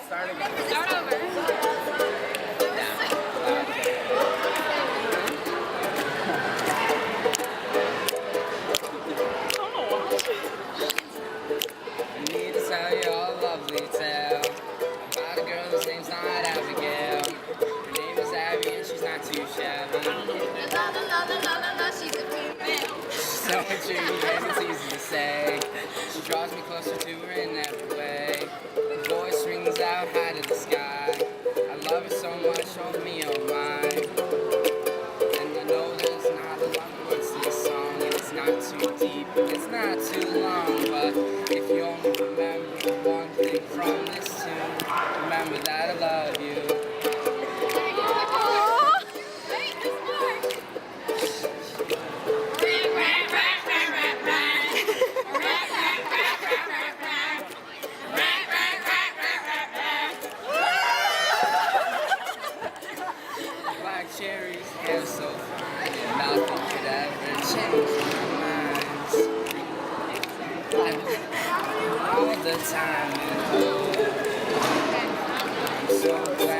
Start again. Start over. I need to tell you a lovely tale about a girl whose name's not Abigail. Her name is Abby and she's not too shabby. She's a female. She's so intriguing and it's easy to say. She draws me closer to her in every way. Her voice rings out high to the sky. I love her so much, oh me, oh my. And I know there's not a lot of words to this song, and it's not too deep, and it's not too long. But if you only remember one thing from this tune, remember that I love you. Wait, there's more. Black cherries, hair so fine, and nothing could ever change my mind. All the time, I'm so glad